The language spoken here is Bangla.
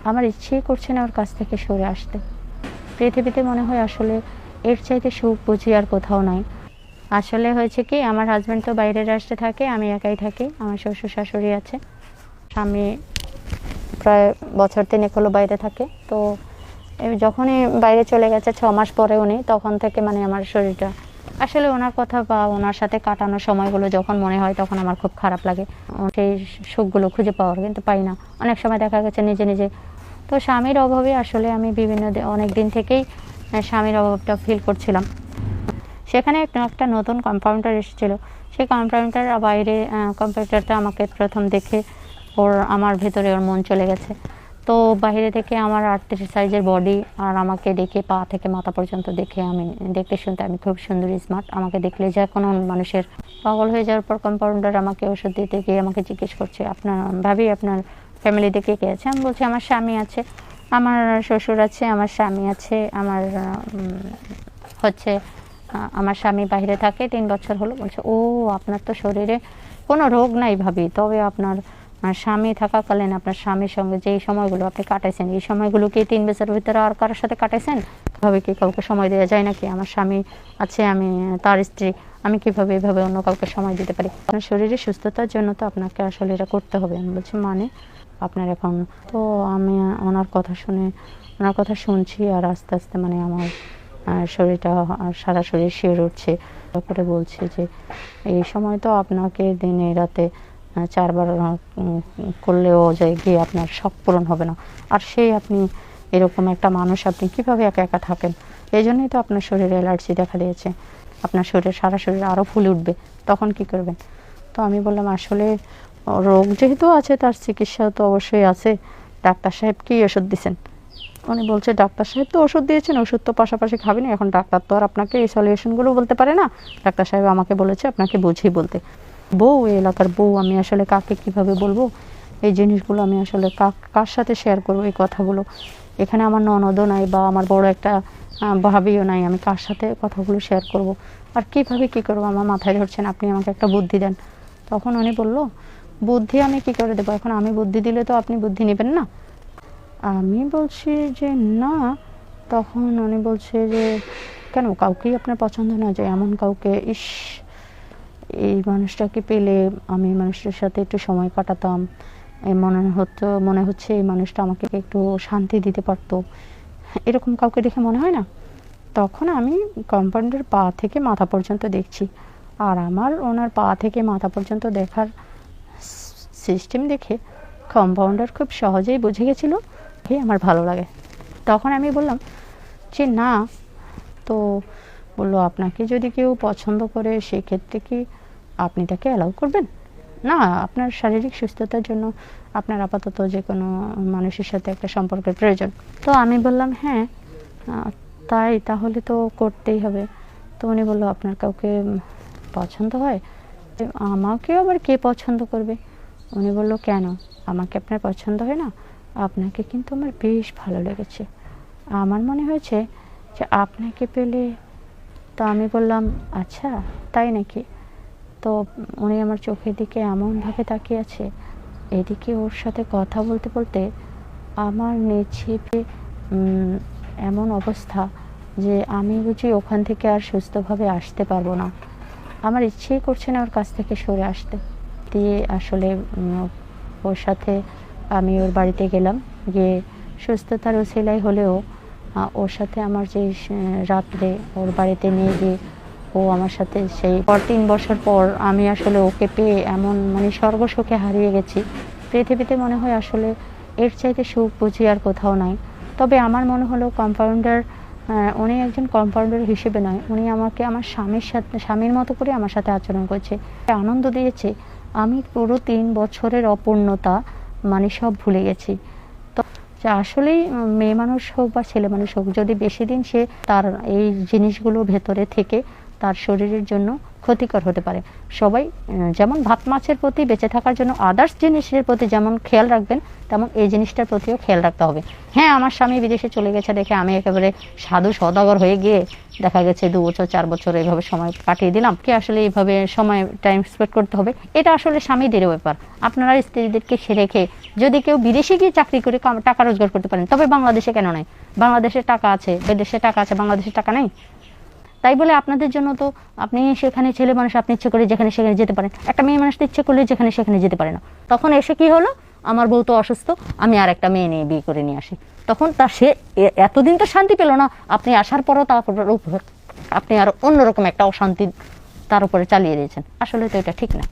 আমার ইচ্ছেই করছে না ওর কাছ থেকে সরে আসতে। পৃথিবীতে মনে হয় আসলে এর চাইতে সুখ বুঝি আর কোথাও নাই। আসলে হয়েছে কি, আমার হাজব্যান্ড তো বাইরের রাষ্ট্রে থাকে, আমি একাই থাকি। আমার শ্বশুর শাশুড়ি আছে। স্বামী প্রায় বছর ৩ হলো বাইরে থাকে। তো যখনই বাইরে চলে গেছে ৬ মাস পরে উনি, তখন থেকে মানে আমার শরীরটা আসলে ওনার কথা বা ওনার সাথে কাটানোর সময়গুলো যখন মনে হয় তখন আমার খুব খারাপ লাগে। সেই সুখগুলো খুঁজে পাওয়ার কিন্তু পাই না। অনেক সময় দেখা গেছে নিজে নিজে। তো স্বামীর অভাবে আসলে আমি অনেক দিন থেকেই স্বামীর অভাবটা ফিল করছিলাম। সেখানে একটা নতুন কম্পাউন্ডার এসেছিল। সেই কম্পাউন্ডার বাইরে কম্পাউন্ডারটা আমাকে প্রথম দেখে আমার ভেতরে ওর মন চলে গেছে। তো বাইরে থেকে আমার ৩৮ সাইজের বডি আর আমাকে দেখে পা থেকে মাথা পর্যন্ত দেখে আমি দেখতে শুনতে আমি খুব সুন্দরী, স্মার্ট। আমাকে দেখলে যে কোনো মানুষের পাগল হয়ে যাওয়ার পর কম্পাউন্ডার আমাকে ওষুধ দিতে গিয়ে আমাকে জিজ্ঞেস করছে, আপনার ভাবি আপনার ফ্যামিলিতে কে কে আছে? আমি বলছি আমার স্বামী আছে, আমার শ্বশুর আছে, আমার স্বামী আছে, আমার হচ্ছে আমার স্বামী বাইরে থাকে ৩ বছর হলো। বলছে, ও আপনার তো শরীরে কোনো রোগ নাই ভাবি, তবে আপনার স্বামী থাকাকালীন আপনার স্বামীর সঙ্গে যেই সময়গুলো আপনি কাটাইছেন, এই সময়গুলো কি ৩ বছরের ভিতরে আর কারোর সাথে কাটাইছেন? ভাবে কি কাউকে সময় দেওয়া যায় নাকি? আমার স্বামী আছে, আমি তার স্ত্রী, আমি কিভাবে এভাবে অন্য কাউকে সময় দিতে পারি? আপনার শরীরের সুস্থতার জন্য তো আপনাকে আসলে এটা করতে হবে। আমি বলছি মানে আপনার এখন তো আমি ওনার কথা শুনছি আর আস্তে আস্তে মানে আমার শরীরটা সারা শরীর শিউরে উঠছে। করে বলছে যে এই সময় তো আপনাকে দিনে রাতে ৪ বার করলেও যে গিয়ে আপনার শখ পূরণ হবে না। আর সেই আপনি এরকম একটা মানুষ, আপনি কিভাবে একা একা থাকেন? এই জন্যই তো আপনার শরীরে অ্যালার্জি দেখা দিয়েছে। আপনার সারা শরীর আরও ফুলে উঠবে, তখন কি করবেন? তো আমি বললাম আসলে রোগ যেহেতু আছে তার চিকিৎসা তো অবশ্যই আছে। ডাক্তার সাহেব কি ওষুধ দিচ্ছেন? উনি বলছে, ডাক্তার সাহেব তো ওষুধ দিয়েছেন, ওষুধ তো পাশাপাশি খাবেন। এখন ডাক্তার তো আর আপনাকে এই সলিউশনগুলো বলতে পারে না। ডাক্তার সাহেব আমাকে বলেছে আপনাকে বুঝিয়ে বলতে। বউ, এই এলাকার বউ, আমি আসলে কাকে কিভাবে বলবো এই জিনিসগুলো? আমি আসলে কার সাথে শেয়ার করবো এই কথাগুলো? এখানে আমার ননদও নাই বা আমার বড় একটা ভাবিও নাই, আমি কার সাথে কথাগুলো শেয়ার করব? আর কিভাবে কি করবো আমার মাথায় ধরছেন, আপনি আমাকে একটা বুদ্ধি দেন। তখন উনি বলল, বুদ্ধি আমি কি করে দেবো? এখন আমি বুদ্ধি দিলে তো আপনি বুদ্ধি নেবেন না। আমি বলছি যে না। তখন উনি বলছে যে কেন, কাউকেই আপনার পছন্দ না? যে এমন কাউকে, ইস এই মানুষটাকে পেলে আমি মানুষটার সাথে একটু সময় কাটাতাম, মনে হচ্ছে এই মানুষটা আমাকে একটু শান্তি দিতে পারতো, এরকম কাউকে দেখে মনে হয় না? তখন আমি কম্পাউন্ডার পা থেকে মাথা পর্যন্ত দেখছি, আর আমার ওনার পা থেকে মাথা পর্যন্ত দেখার সিস্টেম দেখে কম্পাউন্ডার খুব সহজেই বুঝে গেছিলো আমার ভালো লাগে। তখন আমি বললাম যে না। তো বললো, আপনাকে যদি কেউ পছন্দ করে সেক্ষেত্রে কি আপনি তাকে অ্যালাউ করবেন? না, আপনার শারীরিক সুস্থতার জন্য আপনার আপাতত যে কোনো মানুষের সাথে একটা সম্পর্কের প্রয়োজন। তো আমি বললাম হ্যাঁ, তাহলে তো করতেই হবে। তো উনি বললো, আপনার কাউকে পছন্দ হয়? আমাকে আবার কে পছন্দ করবে? উনি বললো, কেন, আমাকে আপনার পছন্দ হয় না? আপনাকে কিন্তু আমার বেশ ভালো লেগেছে। আমার মনে হয়েছে যে আপনাকে পেলে। তো আমি বললাম, আচ্ছা তাই নাকি? তো উনি আমার চোখের দিকে এমনভাবে তাকিয়ে আছে, এদিকে ওর সাথে কথা বলতে বলতে আমার নেছিপে এমন অবস্থা যে আমি বুঝি ওখান থেকে আর সুস্থভাবে আসতে পারবো না। আমার ইচ্ছেই করছে না ওর কাছ থেকে সরে আসতে। দিয়ে আসলে ওর সাথে আমি ওর বাড়িতে গেলাম। গিয়ে সুস্থতার ওসিলায় হলেও ওর সাথে আমার যে রাত্রে ওর বাড়িতে নিয়ে গিয়ে ও আমার সাথে সেই ৩ বছর পর আমি আসলে ওকে পেয়ে এমন মানে স্বর্গসুখে হারিয়ে গেছি। পৃথিবীতে মনে হয় আসলে এর চাইতে সুখ বুঝি আর কোথাও নাই। তবে আমার মনে হলো কম্পাউন্ডার, উনি একজন কম্পাউন্ডার হিসেবে নয়, উনি আমাকে আমার স্বামীর মতো করে আমার সাথে আচরণ করছে, আনন্দ দিয়েছে। আমি পুরো ৩ বছরের অপূর্ণতা মানে সব ভুলে গেছি। তো আসলেই মেয়ে মানুষ হোক বা ছেলে মানুষ হোক, যদি বেশি দিন সে তার এই জিনিসগুলো ভেতরে থেকে তার শরীরের জন্য ক্ষতিকর হতে পারে। সবাই যেমন ভাত মাছের প্রতি বেঁচে থাকার জন্য আদার্স জিনিসের প্রতি যেমন খেয়াল রাখবেন, তেমন এই জিনিসটার প্রতিও খেয়াল রাখতে হবে। হ্যাঁ, আমার স্বামী বিদেশে চলে গেছে দেখে আমি একেবারে সাধু সওদাগর হয়ে গিয়ে দেখা গেছে 2 বছর 4 বছর এইভাবে সময় কাটিয়ে দিলাম, কি আসলে এইভাবে সময় টাইম স্পেন্ড করতে হবে? এটা আসলে স্বামীদেরও ব্যাপার। আপনারা স্ত্রীদেরকে রেখে যদি কেউ বিদেশে গিয়ে চাকরি করে টাকা রোজগার করতে পারেন, তবে বাংলাদেশে কেন নাই? বাংলাদেশে টাকা আছে, বিদেশে টাকা আছে, বাংলাদেশে টাকা নেই? তাই বলে আপনাদের জন্য তো আপনি সেখানে ছেলে মানুষ, আপনি ইচ্ছে করে যেখানে সেখানে যেতে পারেন, একটা মেয়ে মানুষ তো ইচ্ছে করলে যেখানে সেখানে যেতে পারে না। তখন এসে কি হলো, আমার বউ তো অসুস্থ, আমি আর একটা মেয়ে নিয়ে বিয়ে করে নিয়ে আসি। তখন তা সে এতদিন তো শান্তি পেল না, আপনি আসার পরও তার উপর আপনি আর অন্যরকম একটা অশান্তি তার উপরে চালিয়ে দিয়েছেন। আসলে তো এটা ঠিক না।